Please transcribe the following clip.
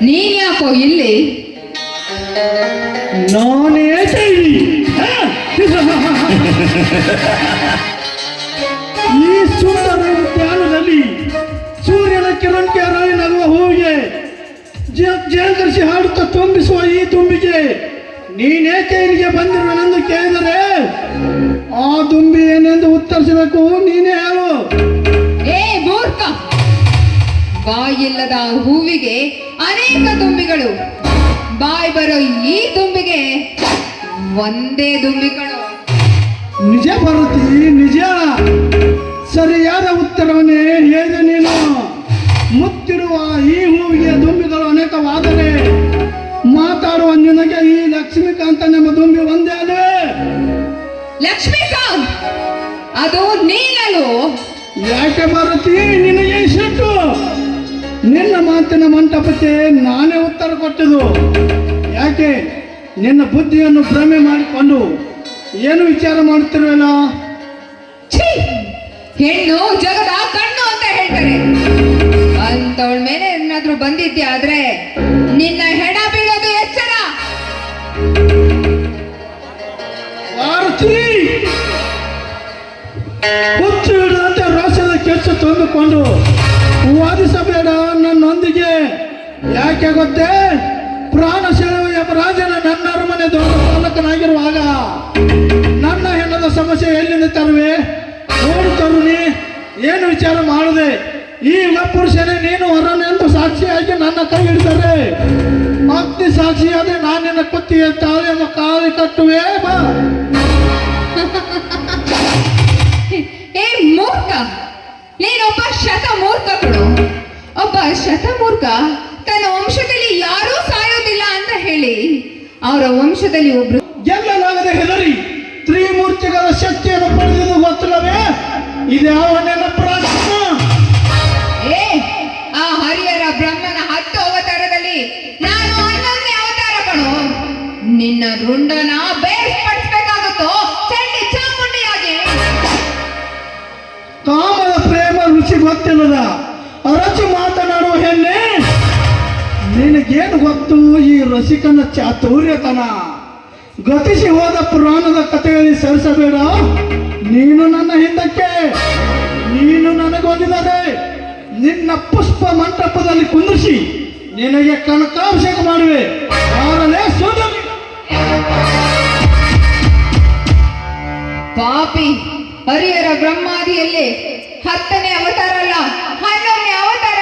ನೀನ್ ಯಾಕೋ ಇಲ್ಲಿ? ನಾನೇ ಈ ಸುಂದರ ಉದ್ಯಾನದಲ್ಲಿ ಸೂರ್ಯನ ಕಿರಣಕ್ಕೆ ಅರಳಿ ನಗುವ ಹೂವಿಗೆ ಜೇಂಕರಿಸಿ ಹಾಡುತ್ತಾ ತುಂಬಿಸುವ ಈ ತುಂಬಿಗೆ ನೀನೇಕೆ ಇಲ್ಲಿಗೆ ಬಂದಿರುವನೆಂದು ಕೇಳಿದರೆ ಆ ದುಂಬಿ ಏನೆಂದು ಉತ್ತರಿಸಬೇಕು, ನೀನೇ ಹೇಳು. ಏ ಮೂರ್ಖ, ಬಾಯಿಲ್ಲದ ಹೂವಿಗೆ ಅನೇಕ ದುಂಬಿಗಳು, ಬಾಯಿ ಬರೋ ಈ ದುಂಬಿಗೆ ಒಂದೇ ದುಂಬಿಗಳು. ನಿಜ ಭಾರತಿ, ನಿಜ. ಸರಿಯಾದ ಉತ್ತರವನ್ನೇ ಹೇಳಿದೆ ನೀನು. ಮುತ್ತಿಡುವ ಈ ಹೂವಿಗೆ ದುಂಬಿಗಳು ಅನೇಕವಾದರೆ ಮಾತಾಡುವ ನಿನಗೆ ಈ ಲಕ್ಷ್ಮೀಕಾಂತನೆಂಬ ದುಂಬಿ ಒಂದೇ ಅಲ್ಲವೇ? ಲಕ್ಷ್ಮೀಕಾಂತ್ ಅದು ನೀನಲು. ಯಾಕೆ ಭಾರತಿ ನಿನಗೆ ಸಿಟ್ಟು? ನಿನ್ನ ಮಾತಿನ ಮಂಟಪಕ್ಕೆ ನಾನೇ ಉತ್ತರ ಕೊಟ್ಟದು. ಯಾಕೆ ನಿನ್ನ ಬುದ್ಧಿಯನ್ನು ಭ್ರಮೆ ಮಾಡಿಕೊಂಡು ಏನು ವಿಚಾರ ಮಾಡುತ್ತಿರುವೆಲ್ಲ? ಹೆಣ್ಣು ಜಗದ ಕಣ್ಣು ಅಂತ ಹೇಳ್ತಾರೆ. ಅಂತವಳ ಮೇಲೆ ಏನಾದ್ರೂ ಬಂದಿದ್ದೆ ಆದ್ರೆ ನಿನ್ನ ಹೆಣ ಬೀಳೋದು ಎಚ್ಚರ. ಭಾರತಿ ಹುಚ್ಚು ಹಿಡಿದಂತೆ ರೋಷದ ಕೆಚ್ಚು ತಂದುಕೊಂಡು ವಾದಿಸಬೇಡ ನನ್ನೊಂದಿಗೆ. ಯಾಕೆ ಗೊತ್ತೇ? ಪ್ರಾಣ ಸೆಳೆವ ಯಮರಾಜನ ನನ್ನ ಅರಮನೆ ದೊಡ್ಡ ಪಾಲಕನಾಗಿರುವಾಗ ನನ್ನ ಹೆಣ್ಣದ ಸಮಸ್ಯೆ ಎಲ್ಲಿಂದ ತರುವೆ? ನೋಡು ತರುಣಿ, ಏನು ವಿಚಾರ ಮಾಡದೆ ಈ ಪುರುಷನೇ ನೀನು ಹೊರನೆಂದು ಸಾಕ್ಷಿಯಾಗಿ ನನ್ನ ಕೈ ಹಿಡಿದರೆ ಅಗ್ನಿ ಸಾಕ್ಷಿಯಾದ್ರೆ ನಾನಿನ್ನ ಕುತ್ತಿಗೆ ತಾಳಿಯನ್ನು ಕಾಲಿ ಕಟ್ಟುವೆ. ಬಾ. ಏ ಮೂರ್ಖ, ನೀನೊಬ್ಬ ಶತಮೂರ್ಖ ಕಣೋ. ಒಬ್ಬ ಶತಮೂರ್ಖ ತನ್ನ ವಂಶದಲ್ಲಿ ಯಾರೂ ಸಾಯೋದಿಲ್ಲ ಅಂತ ಹೇಳಿ ಅವರ ವಂಶದಲ್ಲಿ ಒಬ್ರು ಗೆಲ್ಲಲಾಗದೆ ಹೆದರಿ ತ್ರಿಮೂರ್ತಿಗಳ ಶಕ್ತಿಯನ್ನು ಪಡೆದಿದ್ದು ಗೊತ್ತಿಲ್ಲವೇ? ಇದ್ಯಾವ ನನ್ನ ಪ್ರಾರ್ಥನ? ಏ ಆ ಹರಿಹರ ಬ್ರಹ್ಮನ 10 ಅವತಾರದಲ್ಲಿ ನಾನು 11ನೇ ಅವತಾರ ಕಣೋ. ನಿನ್ನ ರುಂಡನ ಬೇರ್ಪಡಿಸ್ಬೇಕಾಗುತ್ತೋ ಚಂಡಿ ಚಾಮುಂಡಿಯಾಗಿ. ಕಾಮದ ಪ್ರೇಮ ರುಚಿ ಗೊತ್ತಿಲ್ಲದ ಅರಚಿ ಮಾತನಾಡುವ ಹೆಣ್ಣೆ, ನಿನಗೇನು ಗೊತ್ತು ಈ ರಸಿಕನ ಚಾತುರ್ಯತನ? ಗತಿಸಿ ಹೋದ ಪುರಾಣದ ಕಥೆಯಲ್ಲಿ ಸರಿಸಬೇಡ. ನೀನು ನನ್ನ ಹಿಂದಕ್ಕೆ, ನೀನು ನನಗೊಂದಿದರೆ ನಿನ್ನ ಪುಷ್ಪ ಮಂಟಪದಲ್ಲಿ ಕುಂದಿರಿಸಿ ನಿನಗೆ ಕನಕಾಭಿಷೇಕ ಮಾಡುವೆ. ಯಾರಲ್ಲೇ ಸೋದರಿ? ಪಾಪಿ, ಹರಿಹರ ಬ್ರಹ್ಮಾದಿಯಲ್ಲಿ 10ನೇ ಅವತಾರ ಅಲ್ಲ 11ನೇ ಅವತಾರ